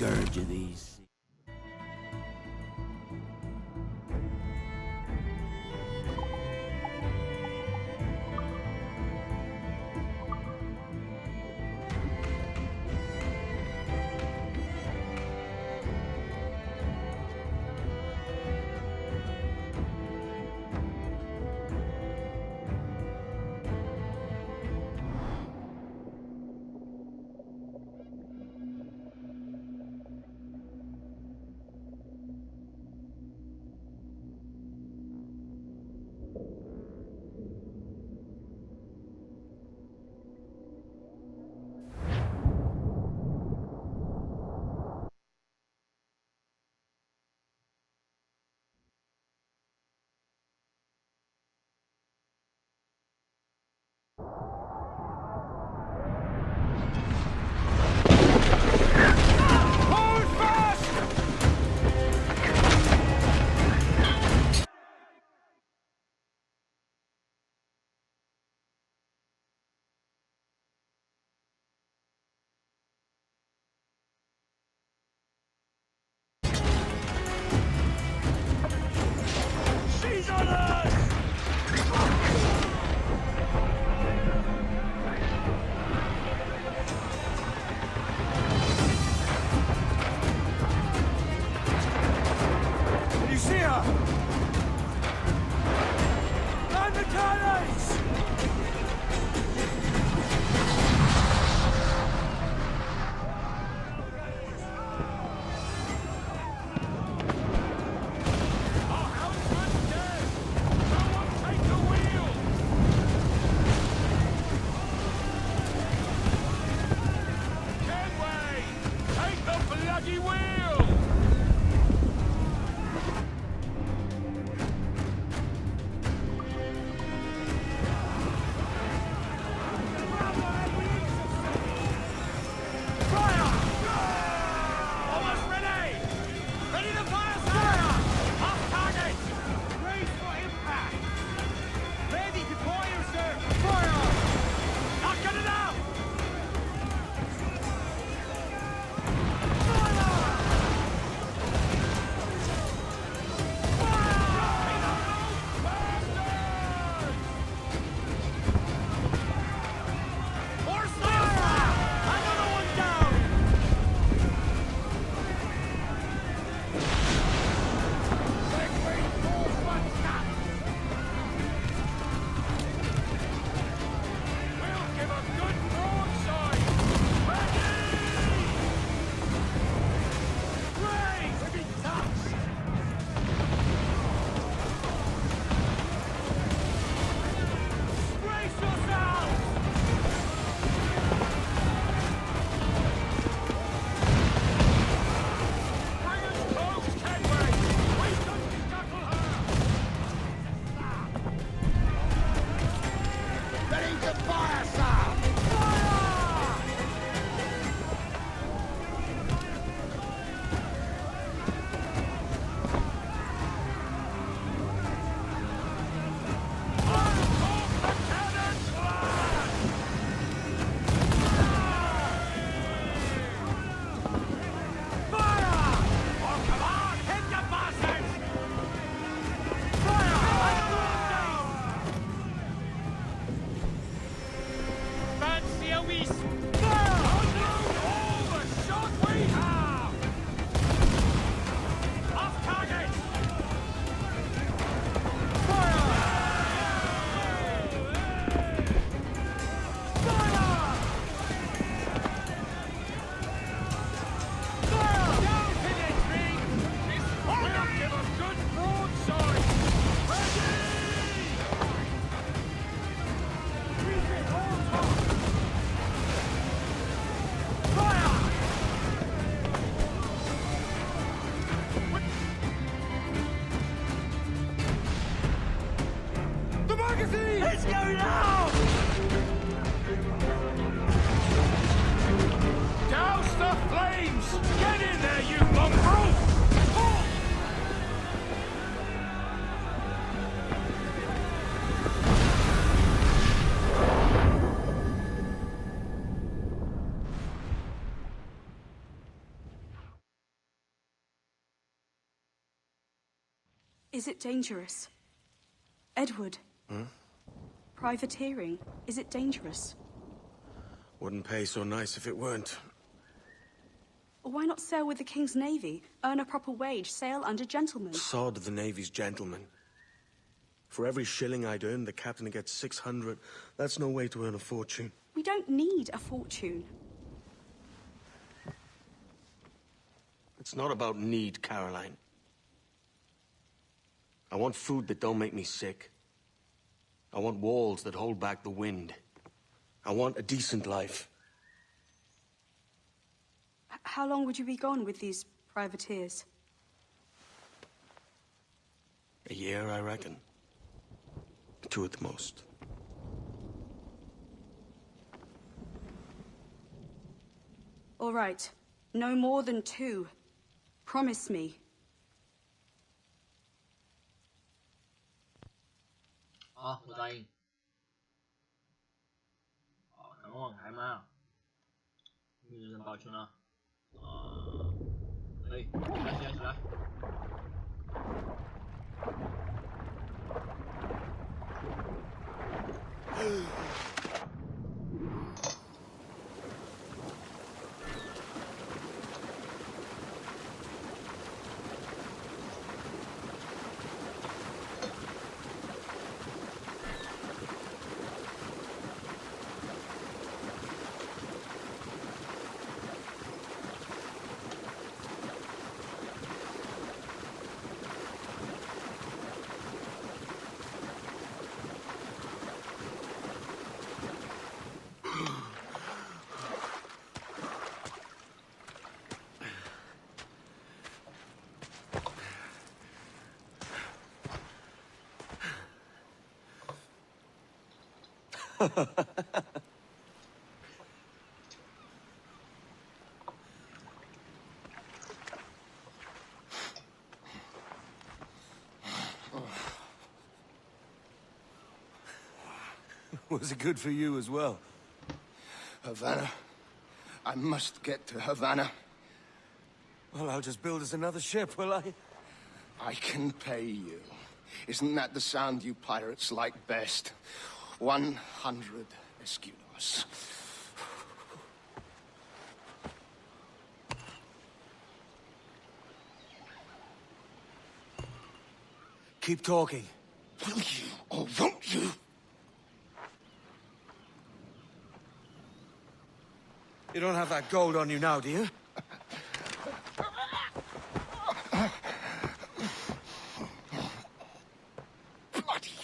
scourge of these. Let's go now! Douse the flames! Get in there, you mongrel! Is it dangerous? Edward? Privateering, is it dangerous? Wouldn't pay so nice if it weren't. Why not sail with the King's Navy? Earn a proper wage, sail under gentlemen. Sod the Navy's gentlemen. For every shilling I'd earn, the captain gets 600. That's no way to earn a fortune. We don't need a fortune. It's not about need, Caroline. I want food that don't make me sick. I want walls that hold back the wind. I want a decent life. How long would you be gone with these privateers? A year, I reckon. 2 at the most. All right. No more than 2. Promise me. 好，我答应。好，难忘开麦啊！女人抱拳了。可以，起来！Was it good for you as well? Havana. I must get to Havana. Well, I'll just build us another ship, will I? I can pay you. Isn't that the sound you pirates like best? 100 escudos. Keep talking. Will you, or won't you? You don't have that gold on you now, do you? Bloody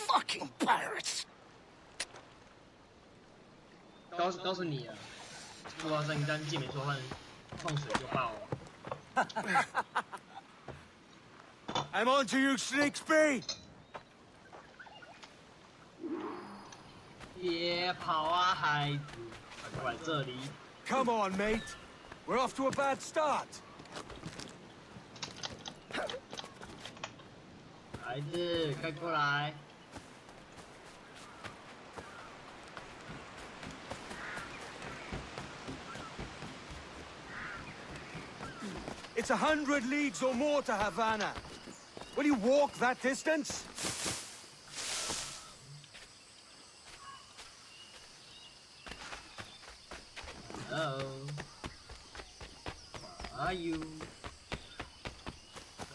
fucking pirates! 告诉你啊，不光是你当健美说放水就爆了。I'm on to you, Snakesby! 别跑啊，孩子！快过来这里！ Come on, mate. We're off to a bad start. 孩子，快过来！ It's 100 leagues or more to Havana. Will you walk that distance? Hello. Where are you?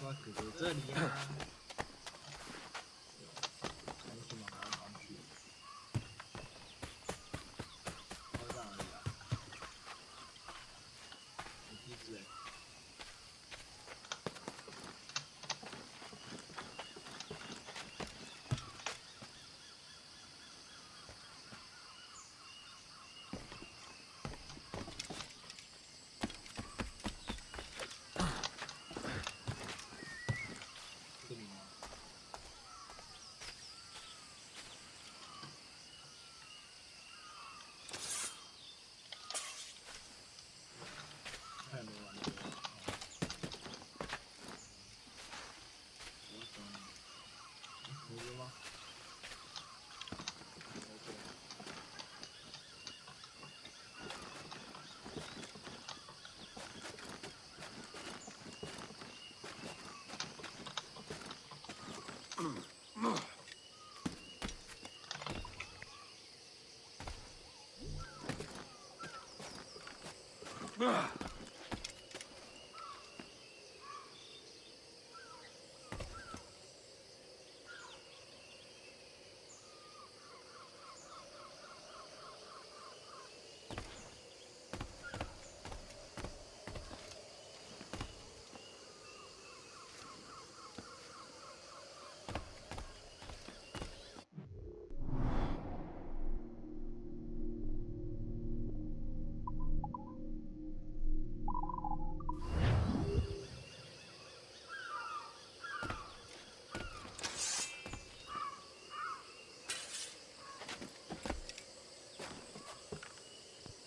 我哥哥这里啊。还是往哪跑去？到哪里啊？有机子哎。 这里吗？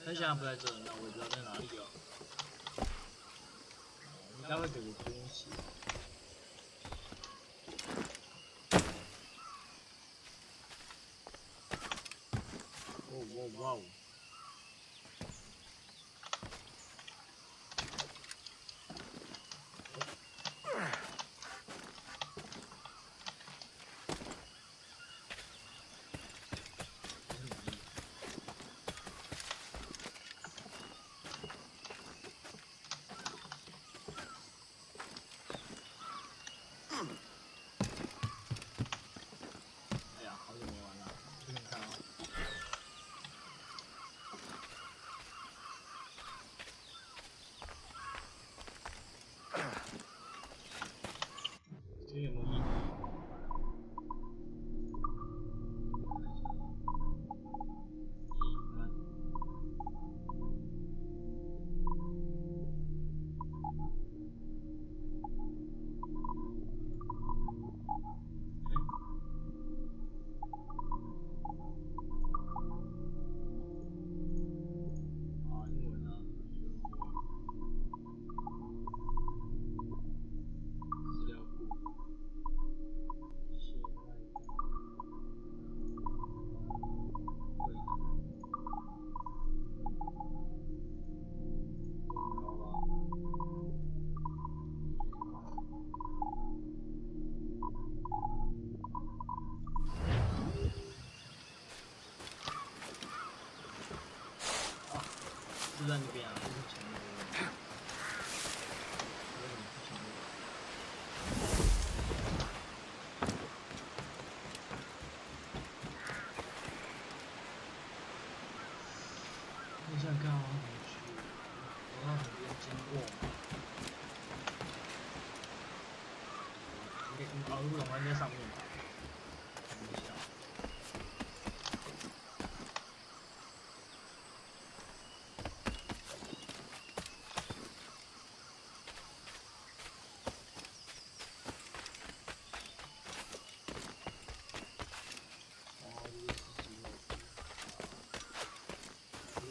他现在不在这，那我也不知道在哪里哦。应该会给我东西。哇哦！哎呀，好久没玩了，给你看啊。这有没有意义？就在那边啊，就是前面的。我想看我怎么去，我要从这边经过。路龙湾在上面吧？看一下。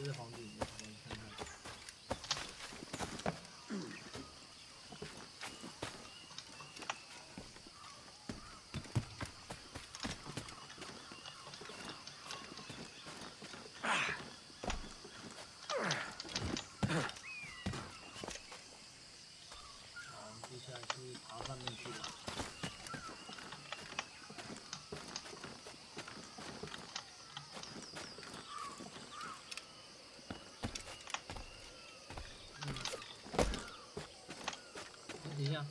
在房子里面，我看看。好，接下来是爬上面去了。等一下。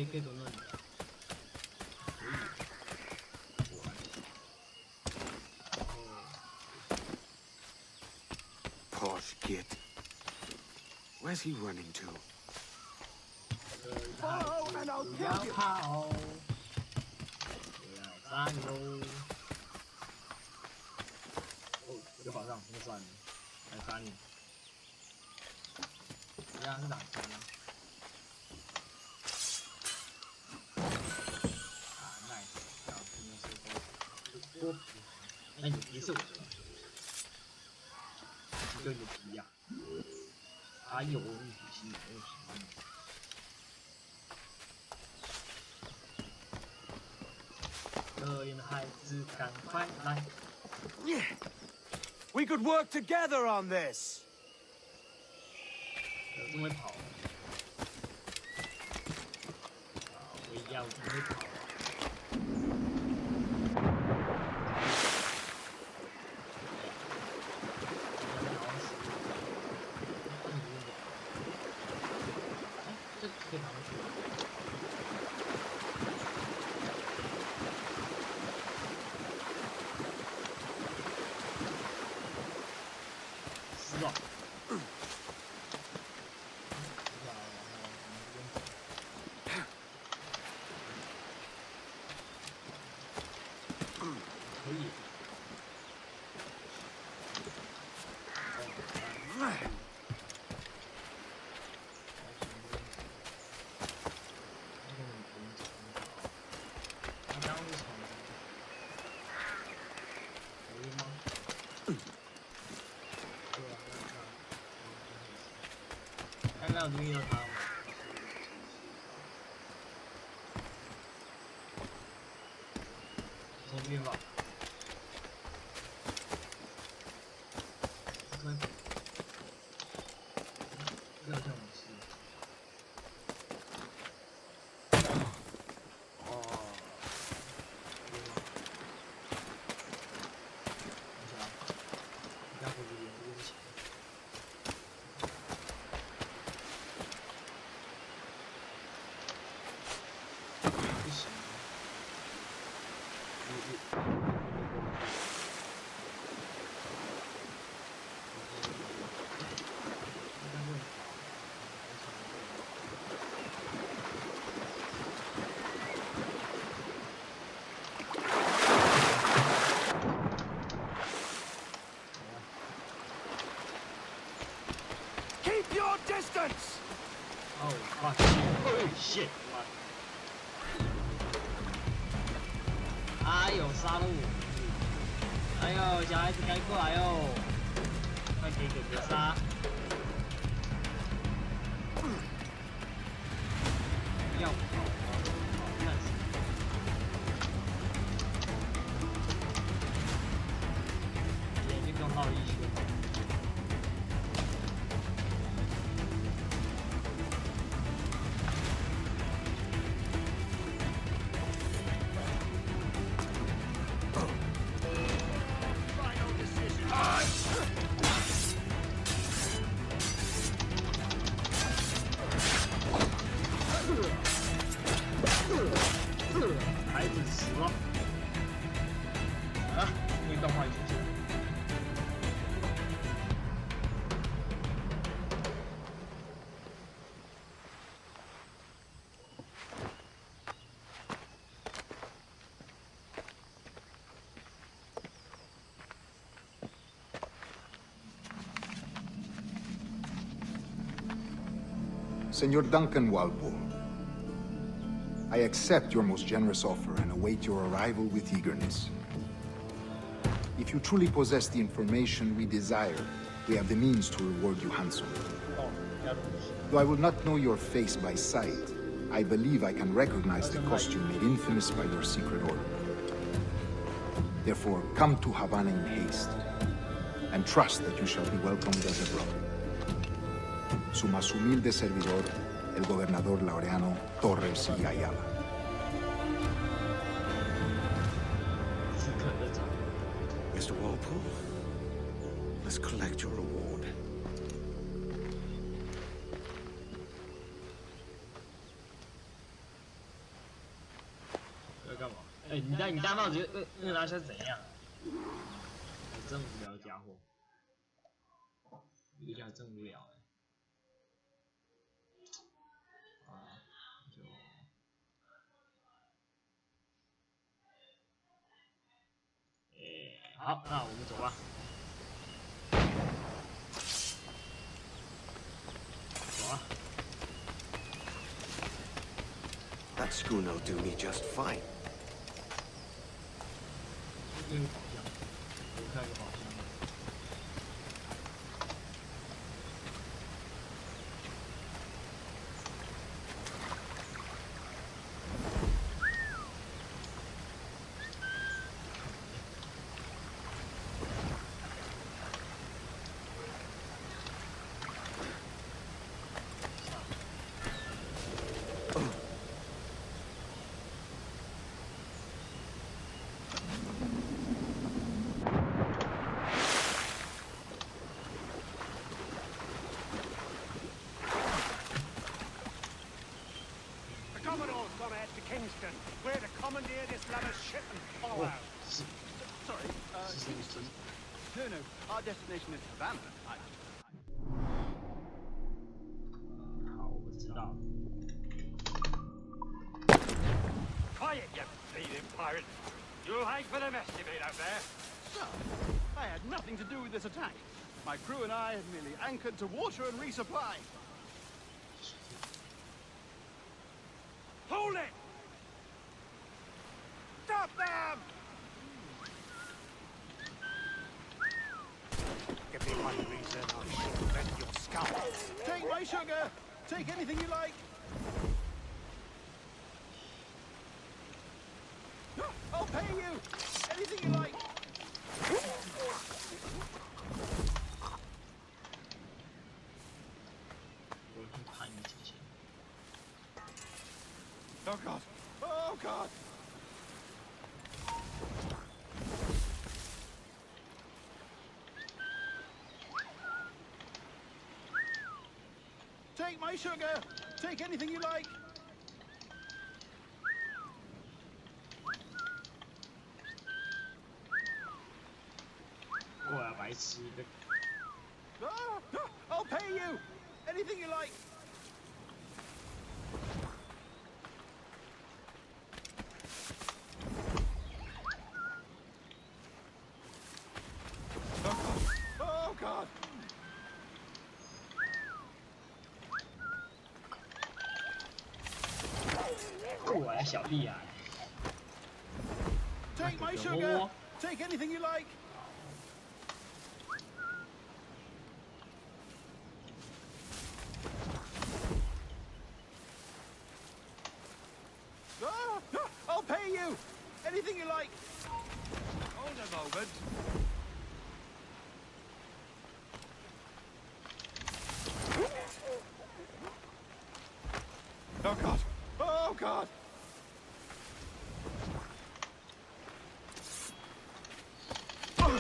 可以走那里。Pause. Git. Where's he running to? 不要跑，不要战斗。哦，有保障，那算了，来打你。一样是打枪啊。啊 ，nice， 然后真的是多皮，哎，也是我的，一个牛皮呀。哎呦，你皮心，我喜欢你。 可怜的孩子，赶快来！ We could work together on this. 这么会跑？啊，我也要这么会跑。这可以爬过去。 死了！可以。他刚刚是从可以吗？ 看到你遇到他吗？从这边吧。不要这样吃。哦。对吗？等一下啊，你看回这边，这边是钱。 不行，Keep your distance. Oh fuck! Oh shit! 哎呦，杀了我！哎呦，小孩子该过来哦！快给哥哥杀！要跑吗？好，看死！眼睛刚好一圈。 孩子死了！啊，运动化已经结束。Senor Duncan Walpole, I accept your most generous offer and await your arrival with eagerness. If you truly possess the information we desire, we have the means to reward you handsomely. Though I will not know your face by sight, I believe I can recognize the costume made infamous by your secret order. Therefore, come to Havana in haste, and trust that you shall be welcomed as a brother. Su más humilde servidor, el gobernador Laureano Torres y Ayala. Mr. Walpole, let's collect your reward. 要干嘛？哎，你戴帽子，那拿下怎样？真无聊的家伙。一个家真无聊哎。啊，就。好，那我们走吧。走啊！ That schooner'll do me just fine. 一个宝箱，我看一个宝箱。 The Commodore's gone ahead to Kingston. We're to commandeer this lover's ship and follow out. Sorry, no, our destination is Havana. 好，我知道了。 Quiet, you bleeding pirate! You'll hang for the mess you made out there. Sir, I had nothing to do with this attack. My crew and I had merely anchored to water and resupply. Hold it! Stop them! Give me one reason I'll bend your skull. Take my sugar! Take anything you like! I'll pay you! Anything you like! 我去看你之前。 Oh God! Oh God! Take my sugar! Take anything you like! 过来，白痴！ I'll pay you! Anything you like! Oh God! 过来，小屁孩！ Take my sugar! Take anything you like! I'll pay you! Anything you like! Hold a moment. Oh God! Oh God!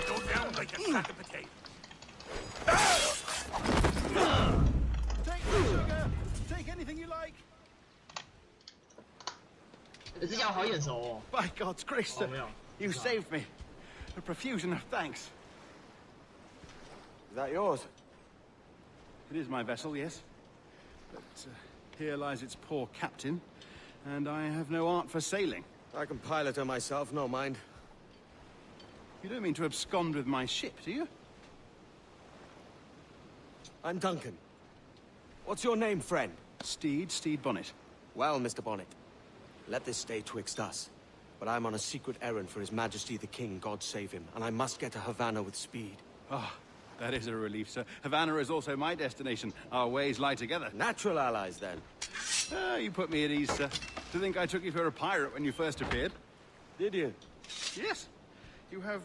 Go down like a sack of potatoes. Take my sugar! Take anything you like! 这家伙好眼熟哦。 By God's grace, 哦， sir, 没有。 you saved me. A profusion of thanks. Is that yours? It is my vessel, yes. But here lies its poor captain, and I have no art for sailing. I can pilot her myself, no mind. You don't mean to abscond with my ship, do you? I'm Duncan. What's your name, friend? Steed Bonnet. Well, Mr. Bonnet, let this stay twixt us. But I'm on a secret errand for His Majesty the King, God save him, and I must get to Havana with speed. Ah, that is a relief, sir. Havana is also my destination. Our ways lie together. Natural allies, then. You put me at ease, sir. To think I took you for a pirate when you first appeared. Did you? Yes. You have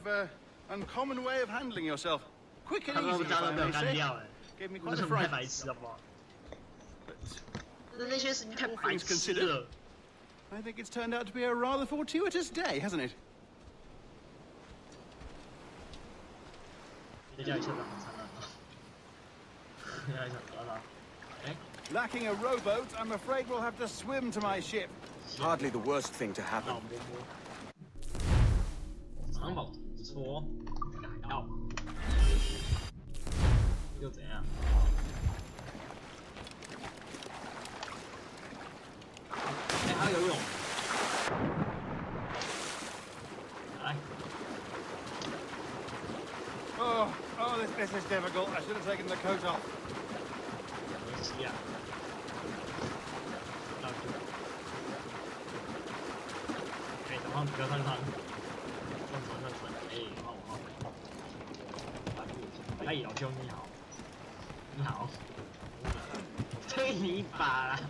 uncommon way of handling yourself. Quick and 他们 easy, 不 if 大 I 都被我 may 干 say. 掉哎， Gave me 为 quite 什 a 么太 fright. 白痴好不好？ But 那些事情太 all 白 things 痴 considered, 了。 I think it's turned out to be a rather fortuitous day, hasn't it? 在家里笑得很灿烂啊！在家里想得了，哎， Lacking a rowboat, I'm afraid we'll have to swim to my ship. Hardly the worst thing to 让 happen. 我摸摸。藏宝图不错哦，改到。又怎样？哎，还要游泳。来。 Oh, this is difficult. I should have taken the coat off. 没关系啊。哎，等会不要上船，上船，哎，好。哎，老兄你好，你好，推你一把啦。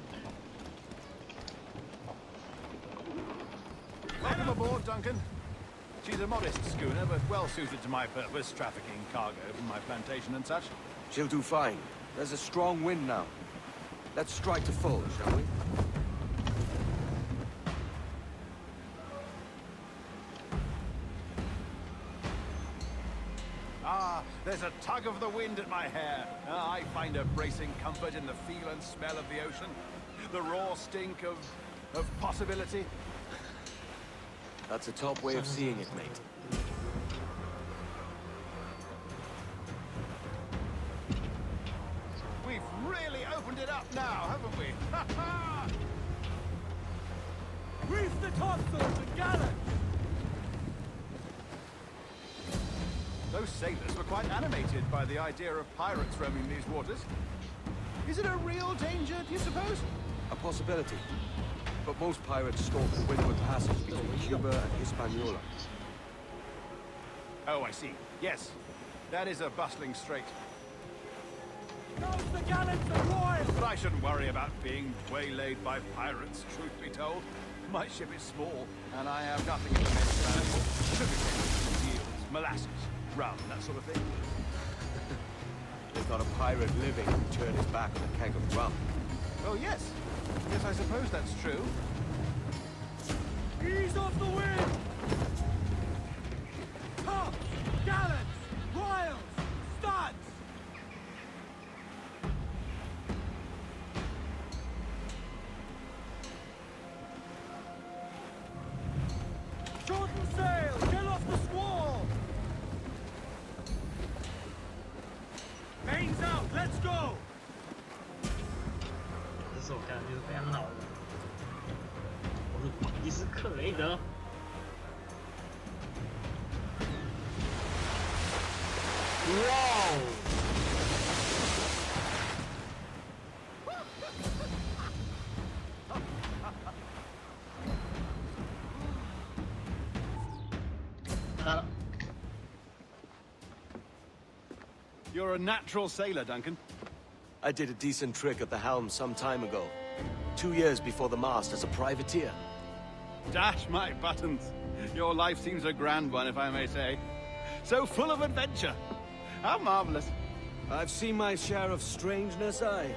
Welcome aboard, Duncan. She's a modest schooner, but well suited to my purpose, trafficking cargo from my plantation and such. She'll do fine. There's a strong wind now. Let's strike to full, shall we? Ah, there's a tug of the wind at my hair. I find a bracing comfort in the feel and smell of the ocean. The raw stink of possibility. That's a top way of seeing it, mate. We've really opened it up now, haven't we? Ha ha! Reef the topsails and gallants! Those sailors were quite animated by the idea of pirates roaming these waters. Is it a real danger, do you suppose? A possibility. But most pirates stalk the windward passage between Cuba and Hispaniola. Oh, I see. Yes. That is a bustling strait. Now's the gallants and royals! But I shouldn't worry about being waylaid by pirates, truth be told. My ship is small, and I have nothing in the Mediterranean. Sugarcane, seals, molasses, rum, that sort of thing. There's not a pirate living who'd turn his back on a keg of rum. Oh, yes. Yes, I suppose that's true. Ease off the wind! Tops! Gallants! Royals! Studs! Shorten sail! Get off the squall! Mains out! Let's go! 这是我看的就是非常老的。我是伊斯克雷德。哇哦！来了。 You're a natural sailor, Duncan. I did a decent trick at the helm some time ago. 2 years before the mast as a privateer. Dash my buttons. Your life seems a grand one, if I may say. So full of adventure. How marvelous. I've seen my share of strangeness, aye.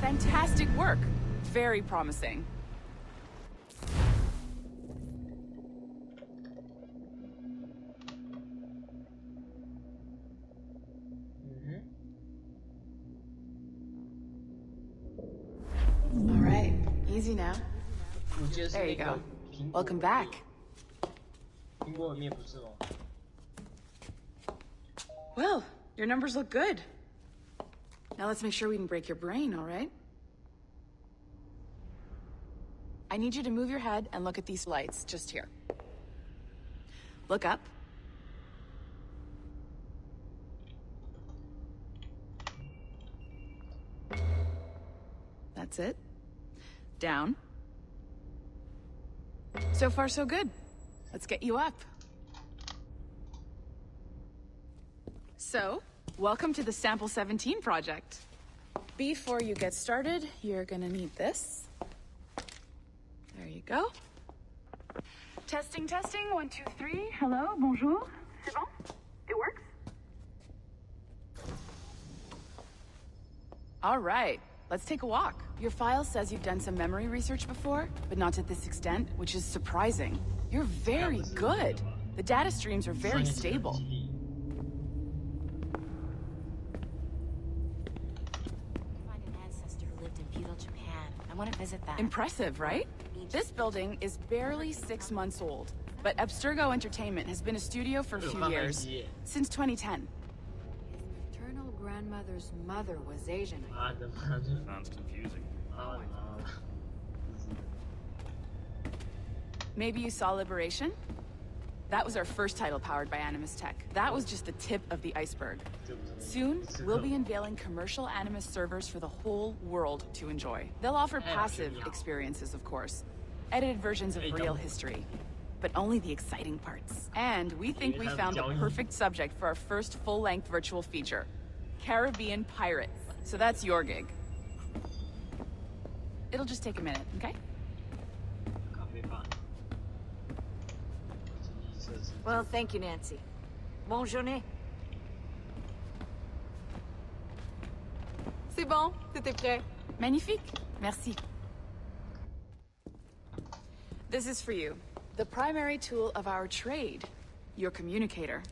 Fantastic work. Very promising. All right, easy now. 我记得是 There 那 you 个 go. 苹果 Welcome back. 苹果的面不是哦。 Well, your numbers look good. Now let's make sure we can break your brain, all right? I need you to move your head and look at these lights just here. Look up. That's it. Down. So far, so good. Let's get you up. So, welcome to the Sample 17 project. Before you get started, you're gonna need this. There you go. Testing, testing, 1, 2, 3. Hello, bonjour. C'est bon? It works? All right, let's take a walk. Your file says you've done some memory research before, but not to this extent, which is surprising. You're very good. The data streams are very stable. I want to visit that. Impressive, right? This building is barely 6 months old, but Abstergo Entertainment has been a studio for a few years, since 2010. His maternal grandmother's mother was Asian. Sounds confusing. Maybe you saw Liberation? That was our first title powered by Animus Tech. That was just the tip of the iceberg. Soon, we'll be unveiling commercial Animus servers for the whole world to enjoy. They'll offer passive experiences, of course. Edited versions of real history. But only the exciting parts. And we think we found the perfect subject for our first full-length virtual feature. Caribbean Pirates. So that's your gig. It'll just take a minute, okay? Well, thank you, Nancy. Bonne journée. C'est bon, tout est prêt. Magnifique. Merci. This is for you. The primary tool of our trade. Your communicator.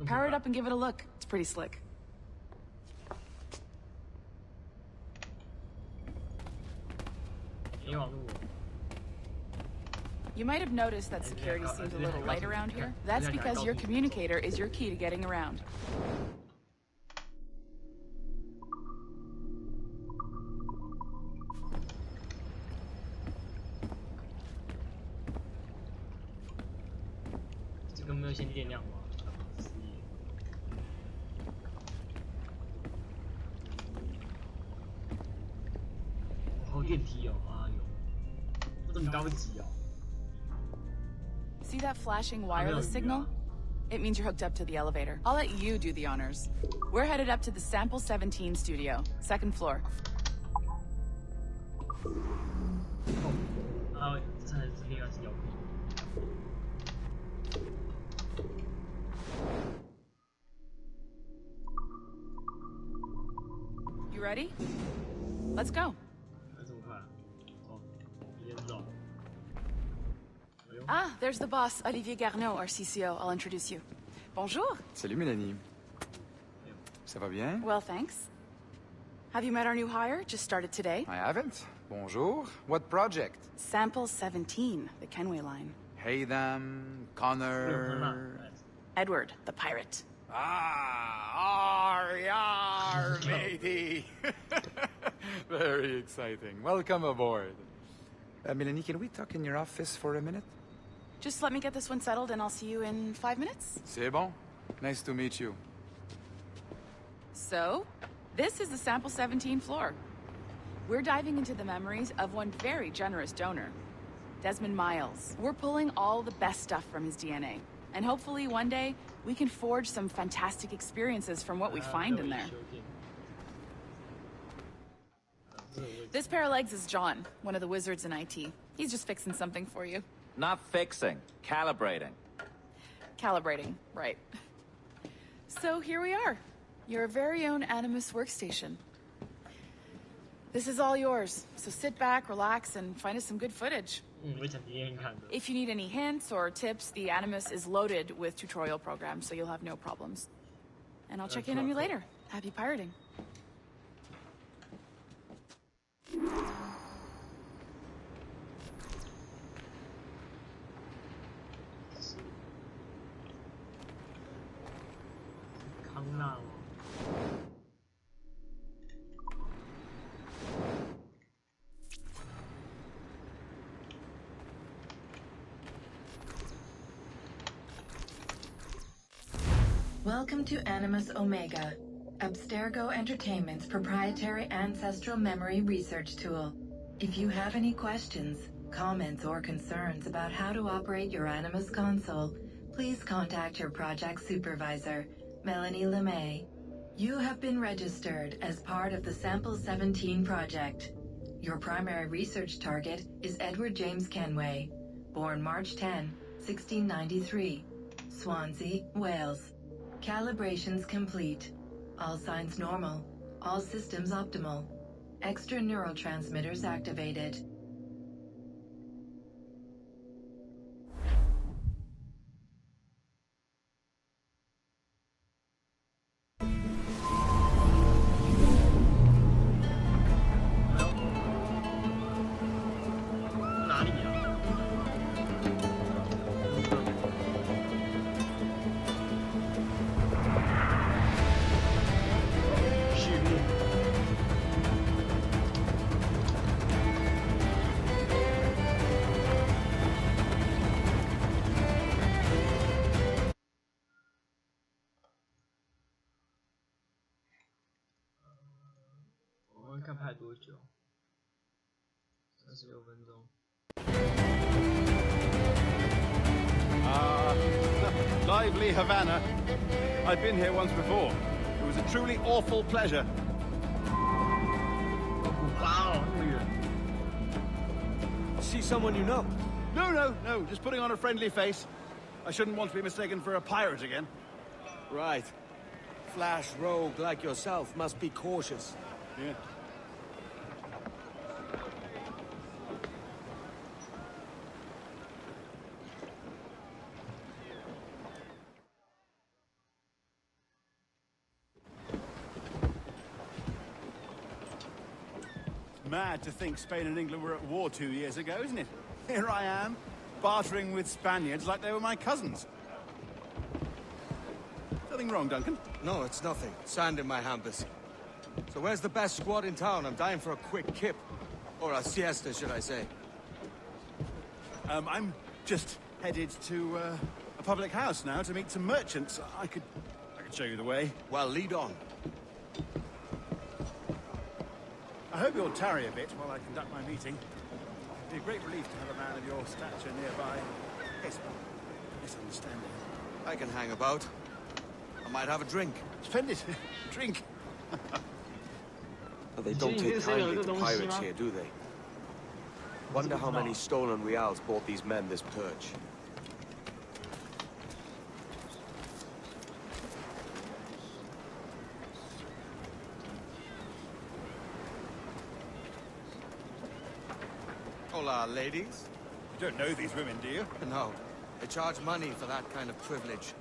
Power it up and give it a look. It's pretty slick. You might have noticed that security seems a little light around here. That's because your communicator is your key to getting around. See that flashing wireless signal? It means you're hooked up to the elevator. I'll let you do the honors. We're headed up to the Sample 17 studio, 2nd floor. You ready? Let's go. Ah, there's the boss, Olivier Garneau, our CCO. I'll introduce you. Bonjour. Salut, Mélanie. Ça va bien? Well, thanks. Have you met our new hire? Just started today. I haven't. Bonjour. What project? Sample 17, the Kenway line. Haytham, Connor... Edward, the pirate. Ah, yar, matey. Very exciting. Welcome aboard. Mélanie, can we talk in your office for a minute? Just let me get this one settled and I'll see you in 5 minutes. C'est bon. Nice to meet you. So, this is the Sample 17 floor. We're diving into the memories of one very generous donor, Desmond Miles. We're pulling all the best stuff from his DNA. And hopefully one day, we can forge some fantastic experiences from what we find in there. This pair of legs is John, one of the wizards in IT. He's just fixing something for you. Not fixing, calibrating. Calibrating, right. So here we are, your very own Animus workstation. This is all yours, so sit back, relax, and find us some good footage. If you need any hints or tips, the Animus is loaded with tutorial programs, so you'll have no problems. And I'll check in on you later. Happy pirating. Welcome to Animus Omega, Abstergo Entertainment's proprietary ancestral memory research tool. If you have any questions, comments, or concerns about how to operate your Animus console, please contact your project supervisor, Melanie LeMay. You have been registered as part of the Sample 17 project. Your primary research target is Edward James Kenway, born March 10, 1693, Swansea, Wales. Calibrations complete. All signs normal. All systems optimal. Extra neurotransmitters activated. 看拍多久？36分钟。Lively Havana. I've been here once before. It was a truly awful pleasure. 古巴哦，那么远。 See someone you know? No. Just putting on a friendly face. I shouldn't want to be mistaken for a pirate again. Right. Flash rogue like yourself must be cautious. Yeah. Mad to think Spain and England were at war 2 years ago, isn't it? Here I am, bartering with Spaniards like they were my cousins. Nothing wrong, Duncan? No, it's nothing. Sand in my hampers. So where's the best squad in town? I'm dying for a quick kip. Or a siesta, should I say. I'm just headed to a public house now to meet some merchants. I could show you the way. Well, lead on. I hope you'll tarry a bit while I conduct my meeting. It'd be a great relief to have a man of your stature nearby. Yes, misunderstanding. I can hang about. I might have a drink. Splendid. Drink. But they don't take kindly to pirates here, do they? Wonder how many stolen reals bought these men this perch. Hola, ladies. You don't know these women, do you? No. They charge money for that kind of privilege.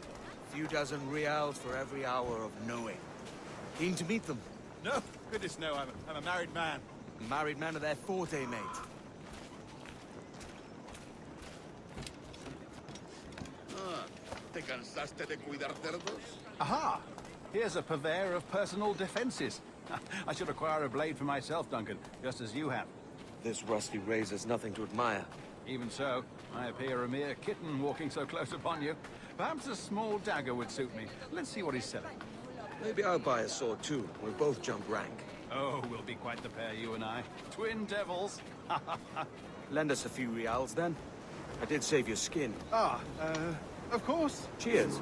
A few dozen reals for every hour of knowing. Keen to meet them? No, goodness no, I'm a married man. Married men are their forte, mate. ¿Te cansaste de cuidar cerdos? Aha! Here's a purveyor of personal defenses. I should acquire a blade for myself, Duncan, just as you have. This rusty razor's nothing to admire. Even so, I appear a mere kitten walking so close upon you. Perhaps a small dagger would suit me. Let's see what he's selling. Maybe I'll buy a sword too. We'll both jump rank. Oh, we'll be quite the pair, you and I. Twin devils. Lend us a few reals, then. I did save your skin. Of course. Cheers.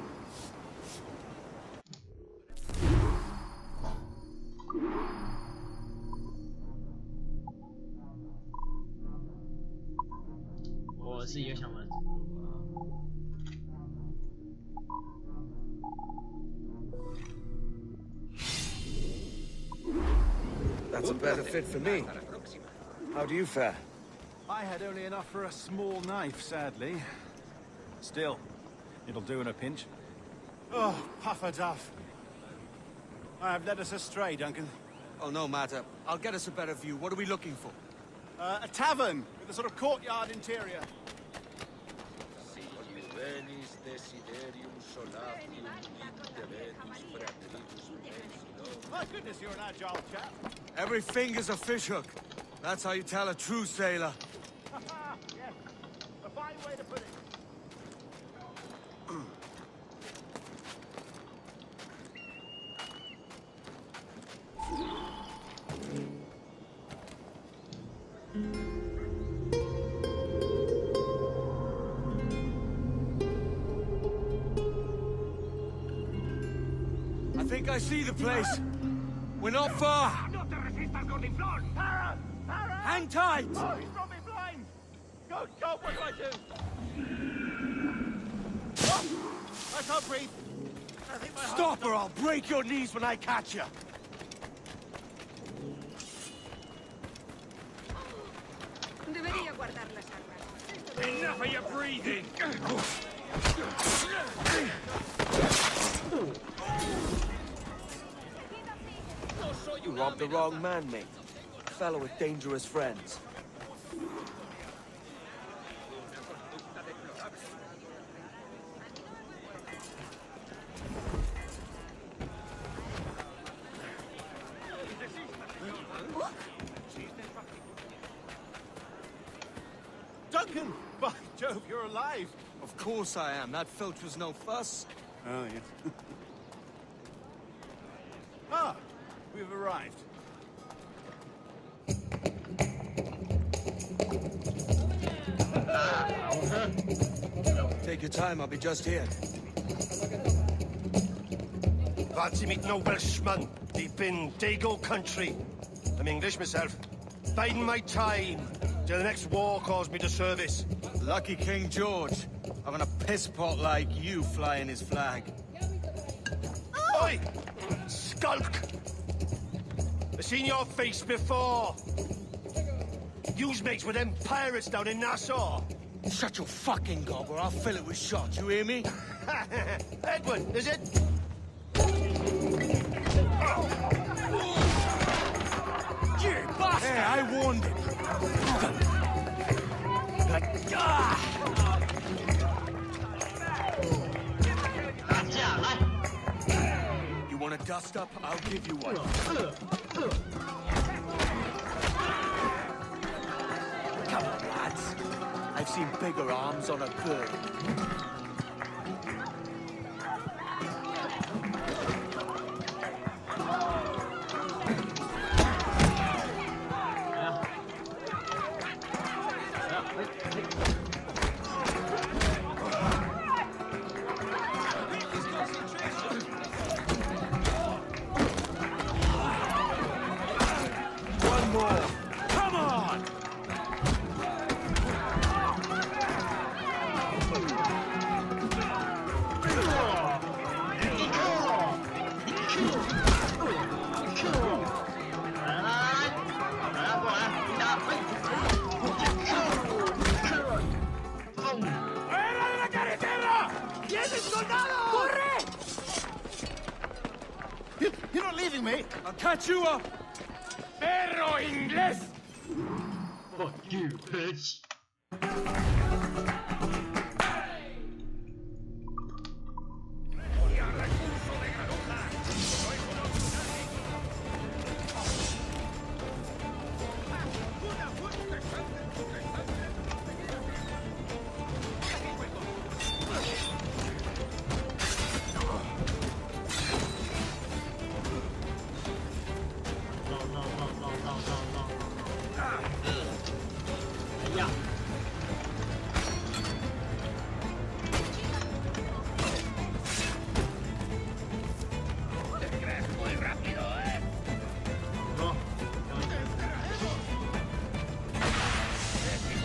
That's a better fit for me. How do you fare? I had only enough for a small knife, sadly. Still, it'll do in a pinch. Oh, puffer duff. I have led us astray, Duncan. Oh, no matter. I'll get us a better view. What are we looking for? A tavern with a sort of courtyard interior. My goodness, you're an agile chap. Every finger's a fishhook. That's how you tell a true sailor. Yes, a fine way to put it. I think I see the place. We're not far. Hang tight! Oh, he's brought me blind! Go, what do I do? Oh, I can't breathe. I think my Stop or I'll break your knees when I catch you. Enough of your breathing! You robbed the wrong man, mate. A fellow with dangerous friends. Duncan! By Jove, you're alive! Of course I am. That filch was no fuss. Oh, yes. Ah, we've arrived. Take your time, I'll be just here. Fancy meeting no Welshman deep in Dago country. I'm English myself. Biding my time till the next war calls me to service. Lucky King George, having a piss pot like you flying his flag. Oi! Skulk! I've seen your face before. You's mates with them pirates down in Nassau. Shut your fucking gob or I'll fill it with shot, you hear me? Edward, is it? You bastard! Hey, I warned him. You want a dust up? I'll give you one. Come on, lads. I've seen bigger arms on a bird. One more. Come on! You're not leaving me. I'll catch you up! Perro inglés! Fuck you, bitch. Ya. No.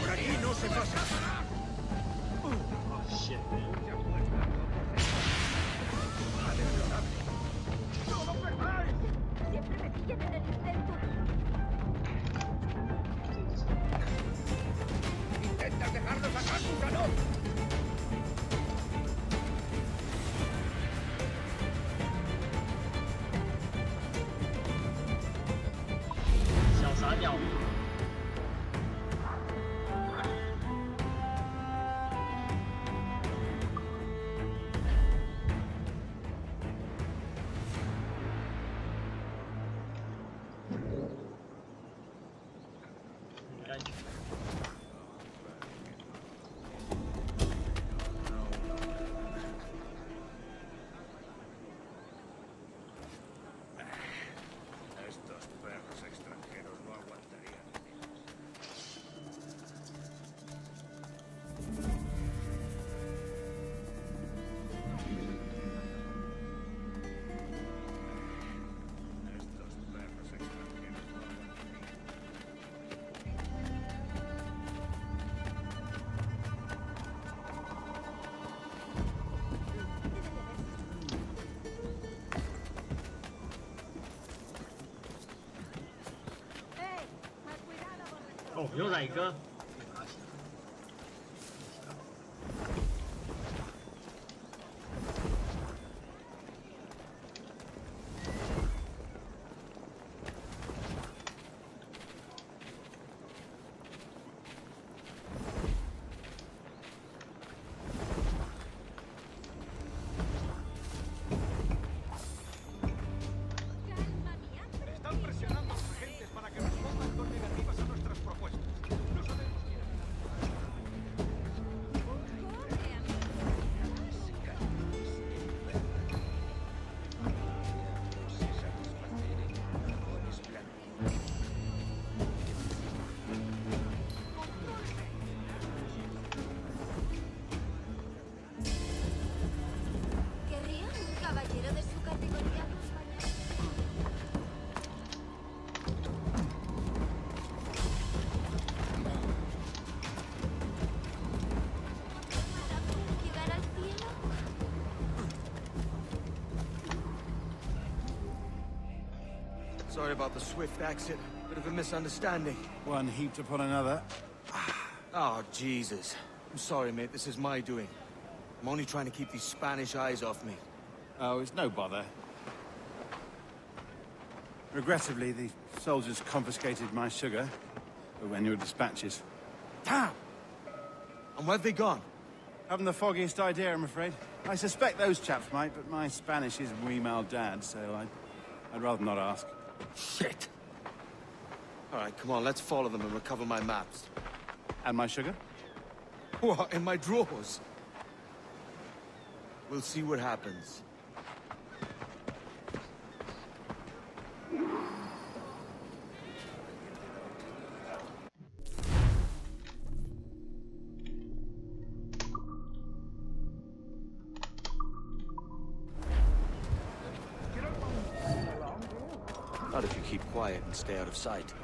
Por aquí no se pasa. Oh shit, man. Intentas dejarnos acá, gusano. Shao Sa Niao. Enganche. Estos perros extranjeros no aguantarían. Estos perros extranjeros no aguantarían. Oh，牛仔哥。Están presionando a sus agentes para que respondan con negativas a nuestras propuestas. No sabemos Sorry about the swift exit. Bit of a misunderstanding. One heaped upon another. Oh, Jesus. I'm sorry, mate. This is my doing. I'm only trying to keep these Spanish eyes off me. Oh, it's no bother. Regrettably, the soldiers confiscated my sugar when your dispatches. Damn! And where've they gone? Haven't the foggiest idea, I'm afraid. I suspect those chaps might, but my Spanish is muy mal dad, so I'd rather not ask. Shit! Alright, come on, let's follow them and recover my maps. And my sugar? What, in my drawers? We'll see what happens. Not if you keep quiet and stay out of sight.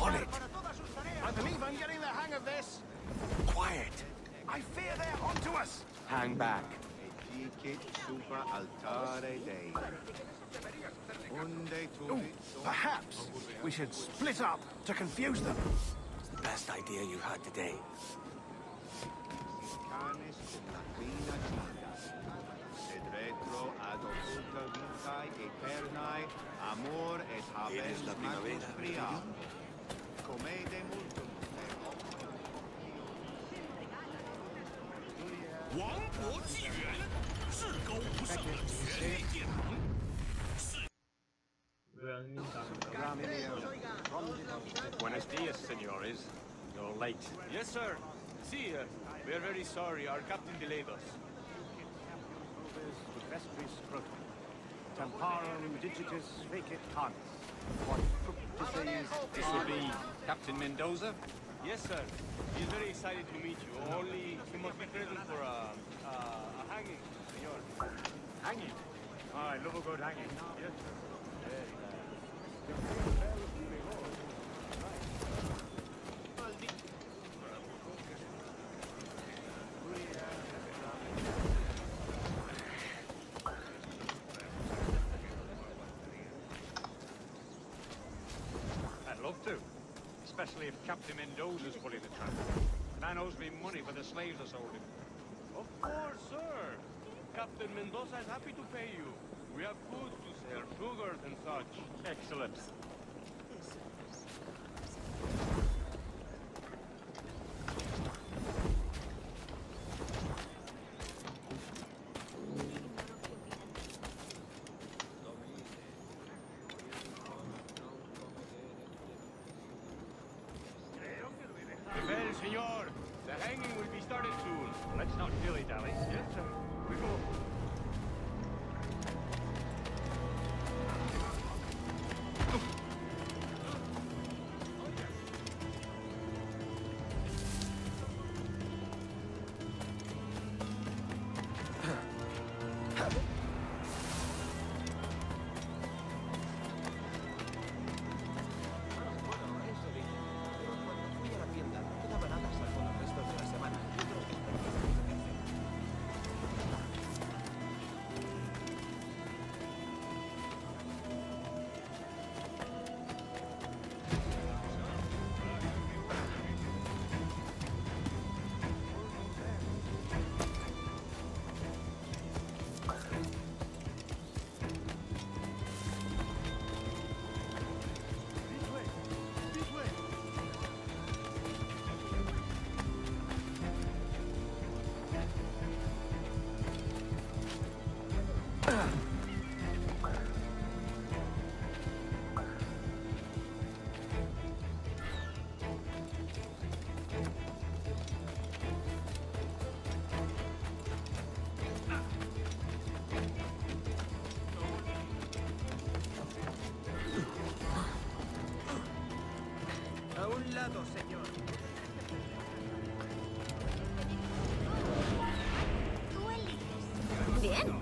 On it! I believe I'm getting the hang of this. Quiet! I fear they're onto us. Hang back. Ooh, perhaps we should split up to confuse them. It's the best idea you had today. Buenos dias, senores. You're late. Yes, sir. See, we are very sorry. Our captain delayed us. Temparum digitus fecit canis. What fructus is... This would be Captain Mendoza? Yes, sir. He's very excited to meet you. Only he must be present for a hanging, senor. Hanging? Oh, I love a good hanging. Yes, sir. I'd love to. Especially if Captain Mendoza's pulling the trap. Man owes me money for the slaves I sold him. Of course, sir. Captain Mendoza is happy to pay you. We have goods to sell, sugars and such. Excellent. Well, senor, the hanging will be started soon. Let's not dilly-dally. Yes, sir. We go. Bien.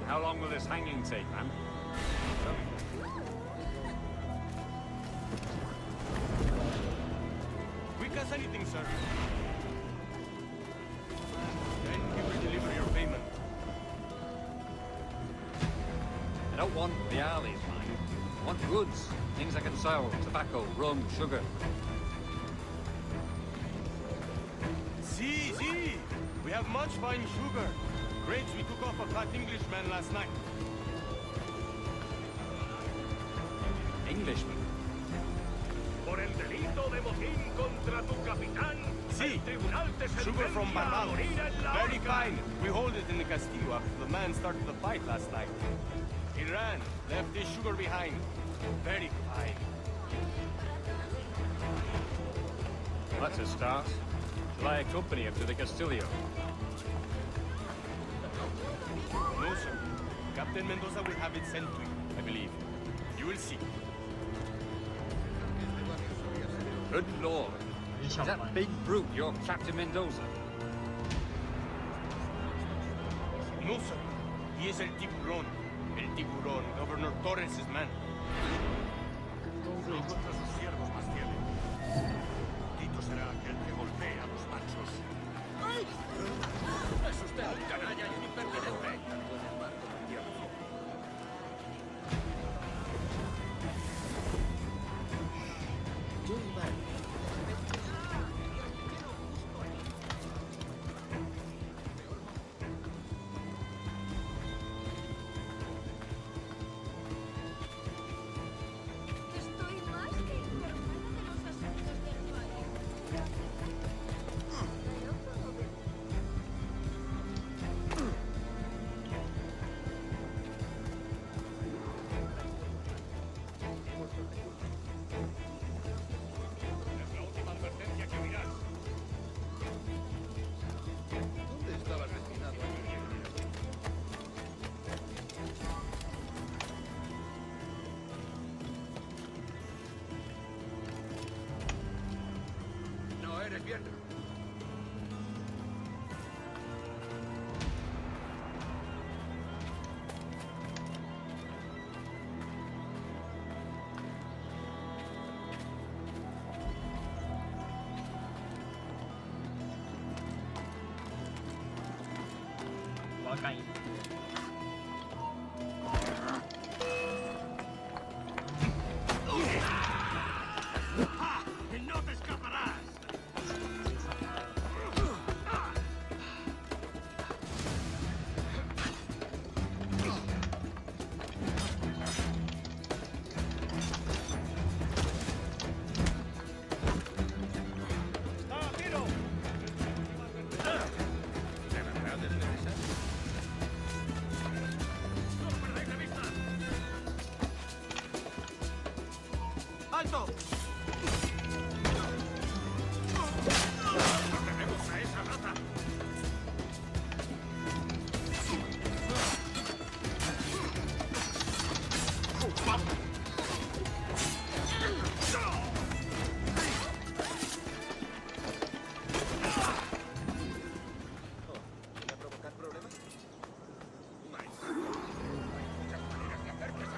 How long will this hanging take, man? Quicker, sir. Then he will deliver your payment. I don't want the alleys, mind. I want goods. Things I can sell. Tobacco, rum, sugar. See. We have much fine sugar. Grapes we took off a fat Englishman last night. Englishman? Por el delito de motín contra tu capitán, el tribunal te sugar from Barbados. Very fine. We hold it in the Castillo after the man started the fight last night. He ran, left his sugar behind. Very fine. That's a start. Shall I accompany him to the Castillo? No, sir. Captain Mendoza will have it sent to you, I believe. You will see. Good lord. Is that big brute your Captain Mendoza? No, sir. He is el tiburón. El tiburón, Governor Torres' man. No contra sus siervos más fieles. Tito será aquel que golpea a los machos. ¡Ay! Es usted un canalla y un impertinente. Va a caer. ¡No te escaparás! ¡Alto! ¡Tenemos a esa rata! ¿Voy a provocar problemas? Muchas maneras de hacer que se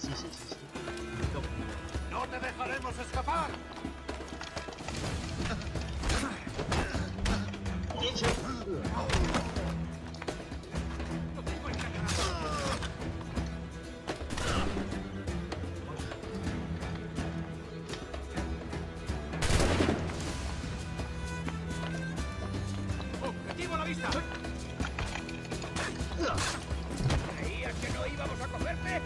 Sí, sí, sí, sí. ¡No te dejaremos escapar! ¡Objetivo a la vista! ¿Creías que no íbamos a cogerte?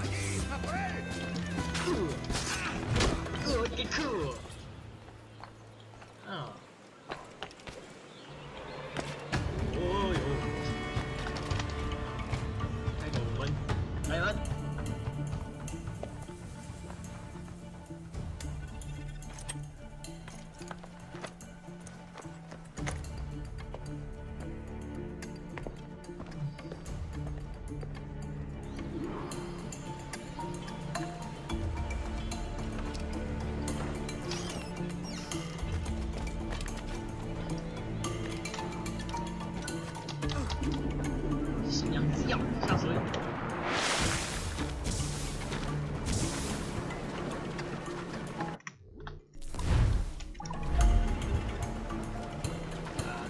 ¡Allí! ¡A por él! ¡Qué cool! Ah. Ôi ôi. Hai người mình. Đây hết. Sao rồi?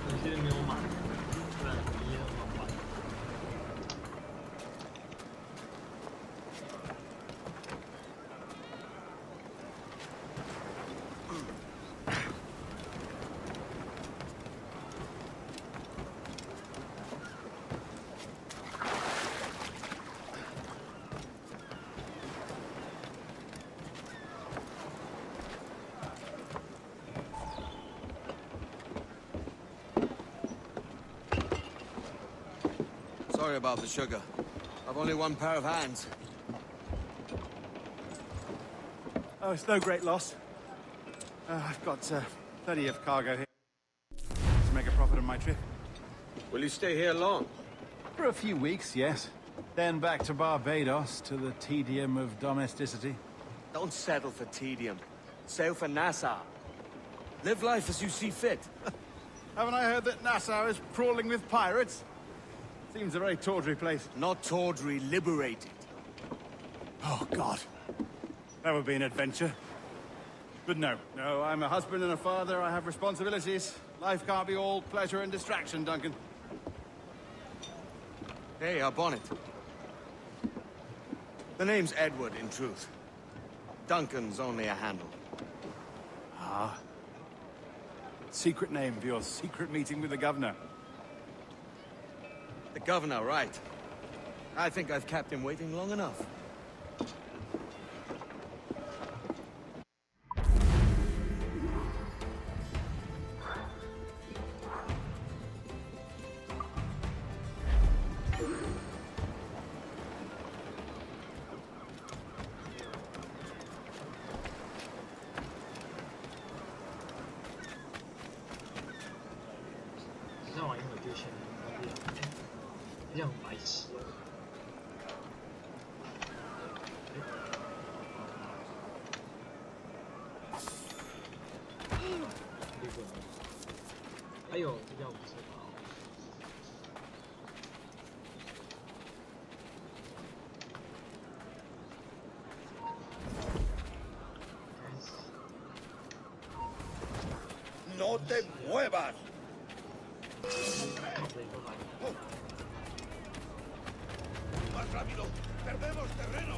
Tôi sẽ mua mặt,不然你也很麻烦。Sorry about the sugar. I've only one pair of hands. Oh, it's no great loss. I've got plenty of cargo here to make a profit on my trip. Will you stay here long? For a few weeks, yes. Then back to Barbados, to the tedium of domesticity. Don't settle for tedium. Sail for Nassau. Live life as you see fit. Haven't I heard that Nassau is crawling with pirates? Seems a very tawdry place. Not tawdry, liberated. Oh, God. That would be an adventure. But no, I'm a husband and a father. I have responsibilities. Life can't be all pleasure and distraction, Duncan. Hey, our bonnet. The name's Edward, in truth. Duncan's only a handle. Ah. Secret name for your secret meeting with the governor. The governor, right. I think I've kept him waiting long enough.还有这叫五色包。¡No te muevas! ¡Más rápido! ¡Perdemos terreno!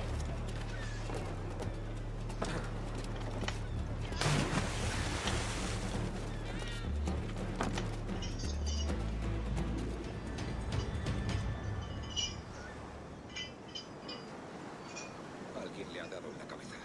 Alguien le ha dado en la cabeza.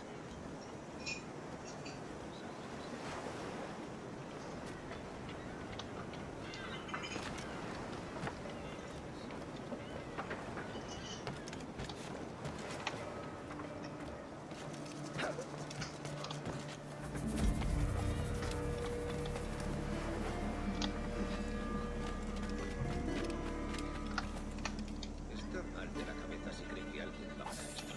Está mal de la cabeza si cree que alguien va a hacer esto.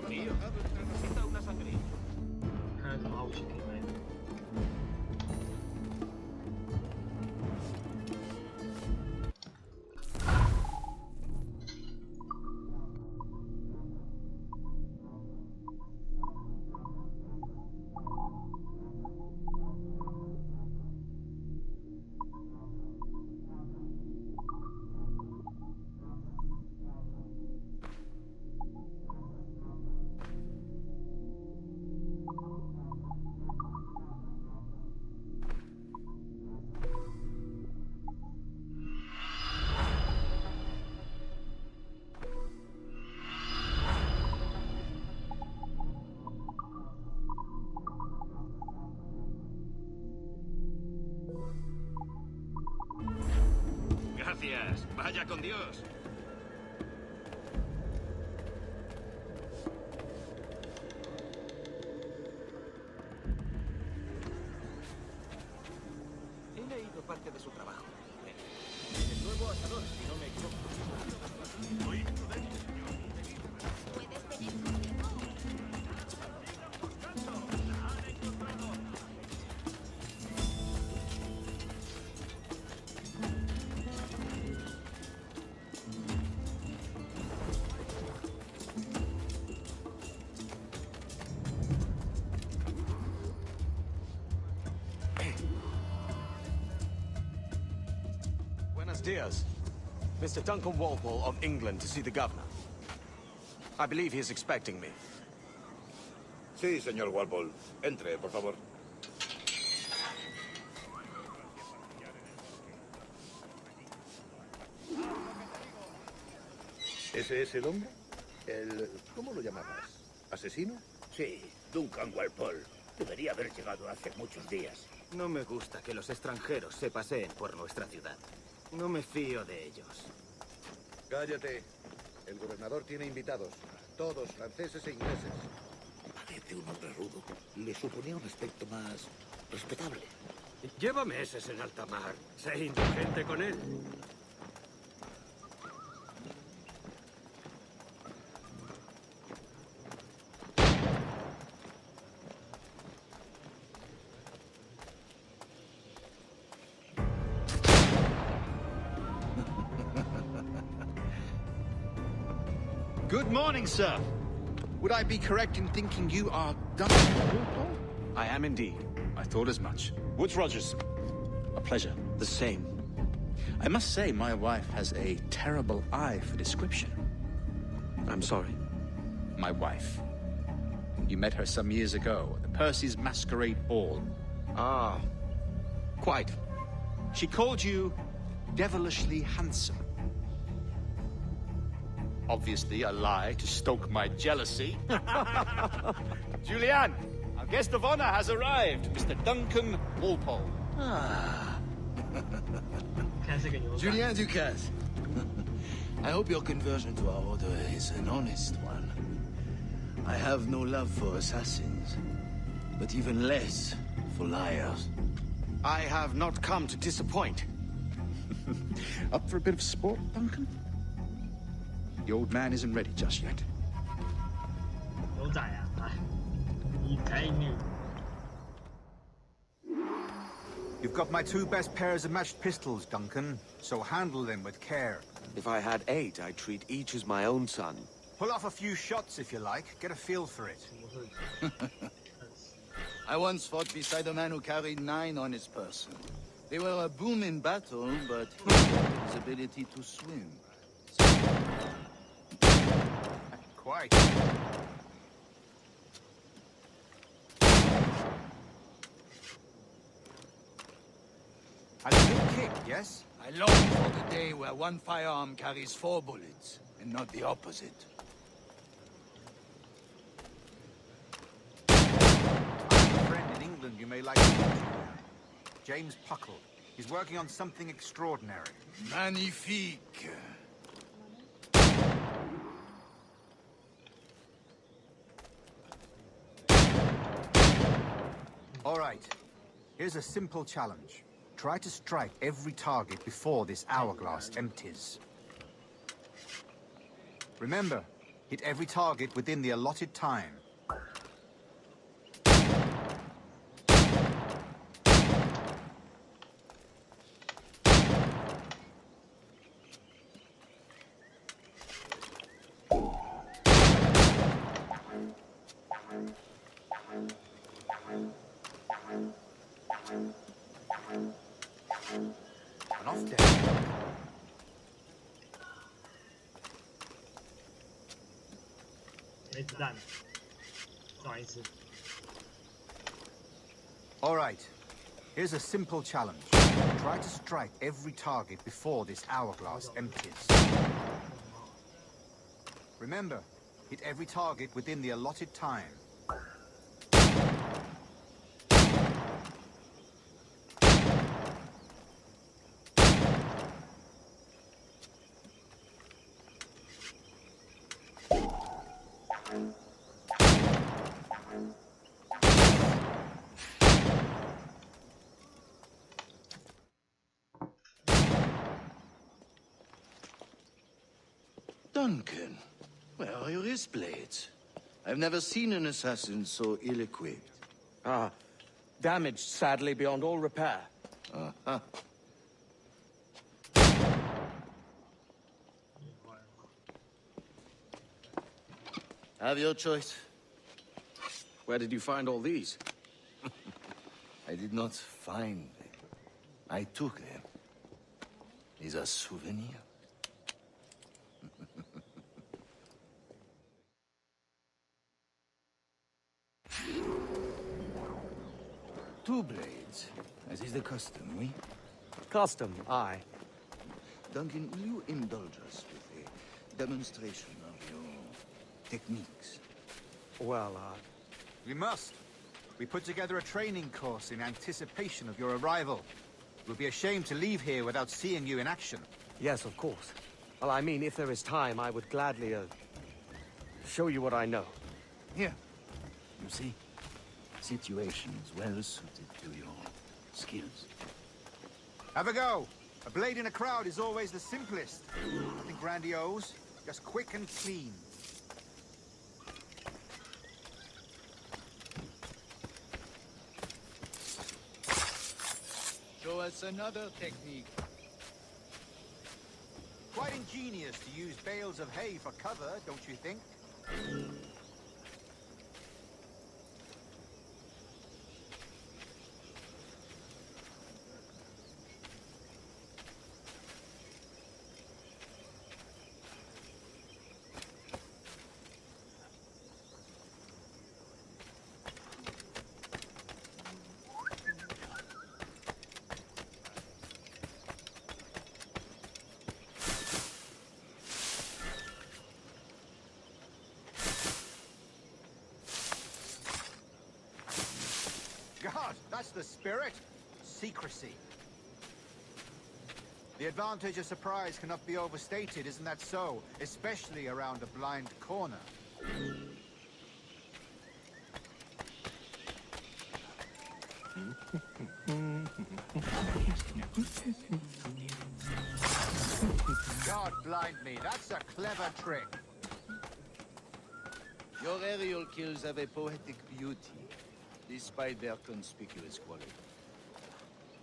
Necesita una sangría. 看看什么武器可以卖。Gracias. Vaya con Dios. He leído parte de su trabajo. El nuevo asador, si no me equivoco. Muy prudente, señor. ¿Puedes venir conmigo? ¡La han encontrado! Diaz. Mr. Duncan Walpole of England to see the governor. I believe he is expecting me. Sí, señor Walpole. Entre, por favor. ¿Ese es el hombre? ¿Cómo lo llamabas? ¿Asesino? Sí, Duncan Walpole. Debería haber llegado hace muchos días. No me gusta que los extranjeros se paseen por nuestra ciudad. No me fío de ellos. Cállate. El gobernador tiene invitados. Todos franceses e ingleses. Parece un hombre rudo. Le suponía un aspecto más respetable. Lleva meses en alta mar. Sé indulgente con él. Good morning, sir. Would I be correct in thinking you are Duncan Walpole? I am indeed. I thought as much. Woods Rogers. A pleasure. The same. I must say, my wife has a terrible eye for description. I'm sorry. My wife. You met her some years ago at the Percy's Masquerade Ball. Ah, quite. She called you devilishly handsome. Obviously a lie to stoke my jealousy. Julianne, our guest of honor has arrived, Mr. Duncan Walpole. Ah. Julien Ducasse. I hope your conversion to our order is an honest one. I have no love for assassins, but even less for liars. I have not come to disappoint. Up for a bit of sport, Duncan? The old man isn't ready just yet. You've got my two best pairs of matched pistols, Duncan, so handle them with care. If I had 8, I'd treat each as my own son. Pull off a few shots if you like. Get a feel for it. I once fought beside a man who carried 9 on his person. They were a boom in battle, but his ability to swim. Quite. A good kick, yes? I long for the day where one firearm carries 4 bullets, and not the opposite. I have a friend in England you may like to meet. James Puckle. He's working on something extraordinary. Magnifique. All right. Here's a simple challenge. Try to strike every target before this hourglass empties. Remember, hit every target within the allotted time. And off deck. All right. Here's a simple challenge. Try to strike every target before this hourglass empties. Remember, hit every target within the allotted time. Duncan, where are your wrist blades? I've never seen an assassin so ill-equipped. Ah, damaged sadly beyond all repair. Uh-huh. Have your choice. Where did you find all these? I did not find them. I took them. is a souvenir. Two blades, as is the custom, oui? Custom, aye. Duncan, will you indulge us with a demonstration of your techniques? Well, We must. We put together a training course in anticipation of your arrival. We'll be ashamed to leave here without seeing you in action. Yes, of course. Well, I mean, if there is time, I would gladly, show you what I know. Here. You see? Situations well suited to your skills. Have a go. A blade in a crowd is always the simplest. Nothing grandiose, just quick and clean. Show us another technique. Quite ingenious to use bales of hay for cover, don't you think? God, that's the spirit. Secrecy. The advantage of surprise cannot be overstated, isn't that so? Especially around a blind corner. God blind me, that's a clever trick. Your aerial kills have a poetic beauty, despite their conspicuous quality.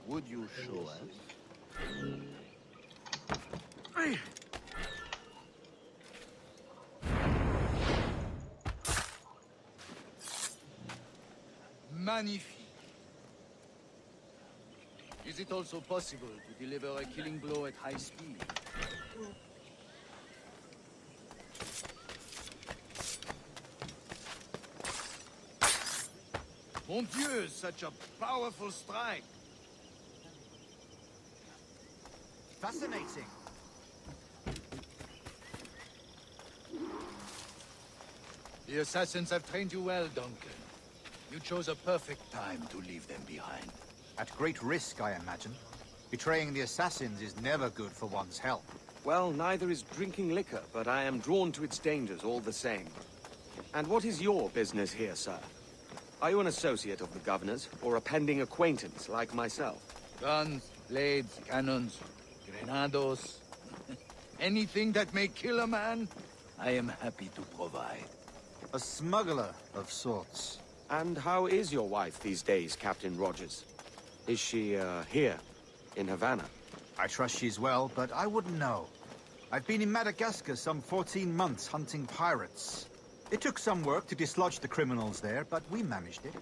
Would you show us? Magnifique. Is it also possible to deliver a killing blow at high speed? Mon Dieu, such a powerful strike! Fascinating. The assassins have trained you well, Duncan. You chose a perfect time to leave them behind. At great risk, I imagine. Betraying the assassins is never good for one's health. Well, neither is drinking liquor, but I am drawn to its dangers all the same. And what is your business here, sir? Are you an associate of the governor's, or a pending acquaintance like myself? Guns, blades, cannons, grenados. Anything that may kill a man, I am happy to provide. A smuggler of sorts. And how is your wife these days, Captain Rogers? Is she, here, in Havana? I trust she's well, but I wouldn't know. I've been in Madagascar some 14 months hunting pirates. It took some work to dislodge the criminals there, but we managed it.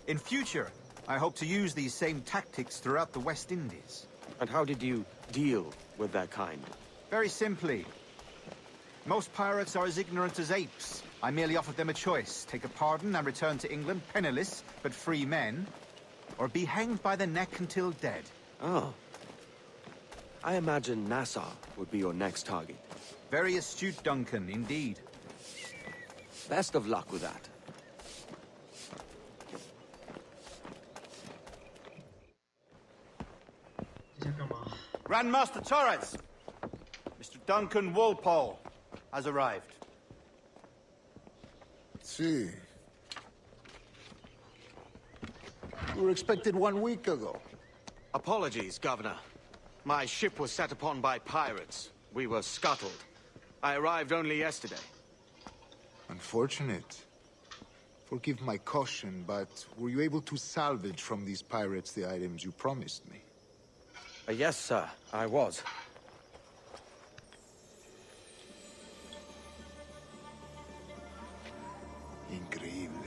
In future, I hope to use these same tactics throughout the West Indies. And how did you deal with that kind? Very simply. Most pirates are as ignorant as apes. I merely offered them a choice. Take a pardon and return to England penniless, but free men, or be hanged by the neck until dead. Oh. I imagine Nassau would be your next target. Very astute, Duncan, indeed. Best of luck with that. Grandmaster Torres! Mr. Duncan Walpole has arrived. See. You were expected 1 week ago. Apologies, Governor. My ship was set upon by pirates. We were scuttled. I arrived only yesterday. Unfortunate. Forgive my caution, but were you able to salvage from these pirates the items you promised me? Yes, sir, I was. Increíble.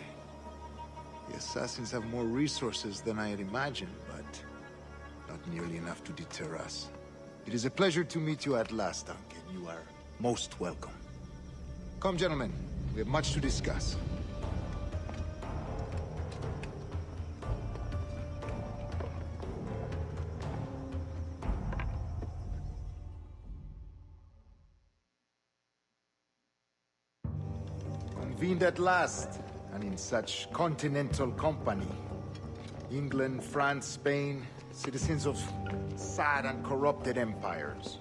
The assassins have more resources than I had imagined, but not nearly enough to deter us. It is a pleasure to meet you at last, Duncan. You are most welcome. Come, gentlemen. We have much to discuss. Convened at last, and in such continental company. England, France, Spain, citizens of sad and corrupted empires.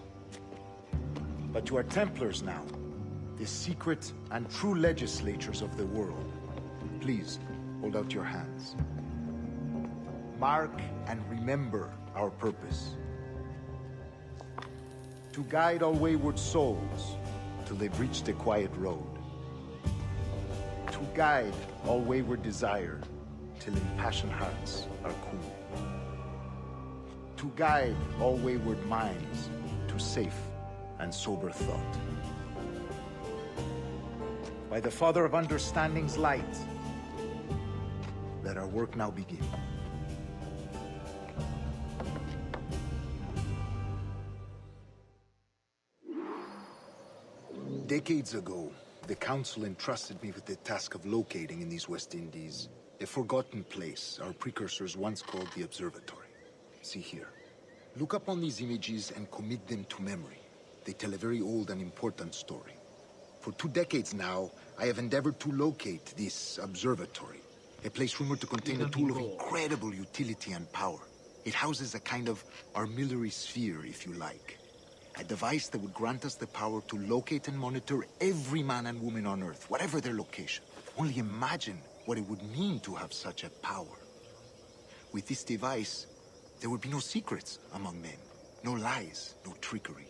But you are Templars now, the secret and true legislators of the world. Please, hold out your hands. Mark and remember our purpose. To guide all wayward souls till they've reached the quiet road. To guide all wayward desire till impassioned hearts are cool. To guide all wayward minds to safe and sober thought. By the Father of Understanding's light, let our work now begin. Decades ago, the Council entrusted me with the task of locating in these West Indies a forgotten place our precursors once called the Observatory. See here. Look upon these images and commit them to memory. They tell a very old and important story. For 2 decades now, I have endeavored to locate this observatory, a place rumored to contain a tool of incredible utility and power. It houses a kind of armillary sphere, if you like. A device that would grant us the power to locate and monitor every man and woman on Earth, whatever their location. Only imagine what it would mean to have such a power. With this device, there would be no secrets among men, no lies, no trickery.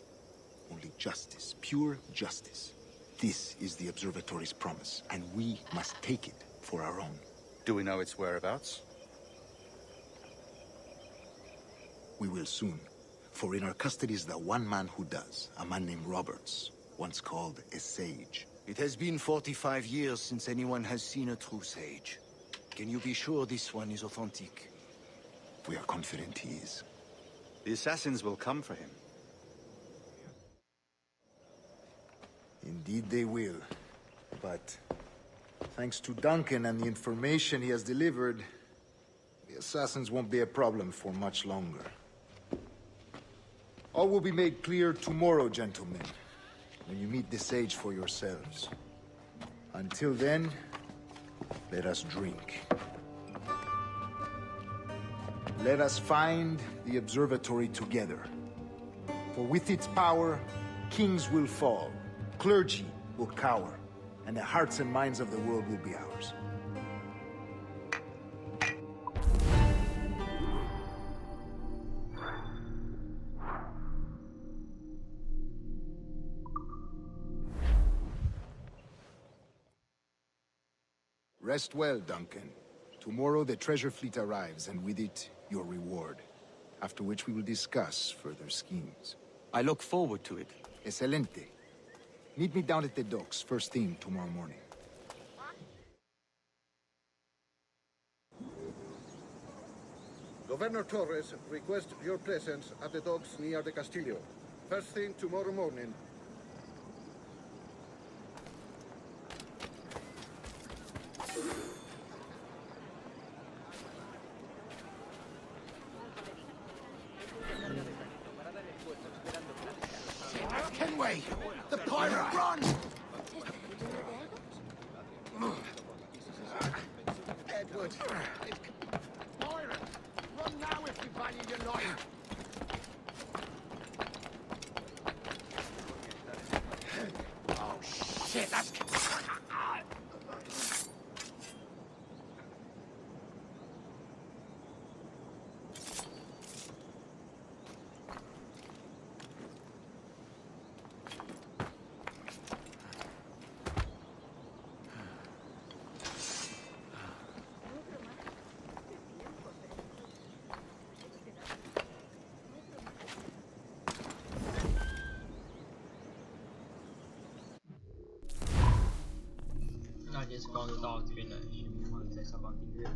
Only justice, pure justice. This is the Observatory's promise, and we must take it for our own. Do we know its whereabouts? We will soon. For in our custody is the one man who does, a man named Roberts, once called a sage. It has been 45 years since anyone has seen a true sage. Can you be sure this one is authentic? We are confident he is. The assassins will come for him. Indeed they will. But thanks to Duncan and the information he has delivered, the assassins won't be a problem for much longer. All will be made clear tomorrow, gentlemen, when you meet the sage for yourselves. Until then, let us drink. Let us find the observatory together. For with its power, kings will fall, clergy will cower, and the hearts and minds of the world will be ours. Rest well, Duncan. Tomorrow the treasure fleet arrives, and with it, your reward. After which we will discuss further schemes. I look forward to it. Excelente. Meet me down at the docks first thing tomorrow morning. Governor Torres requests your presence at the docks near the Castillo. First thing tomorrow morning. Kenway! The pirate run! Edward! Pirate! Run now if you value your life! Oh, shit, that's...那今天时光就到这边了，希望你在上方订阅。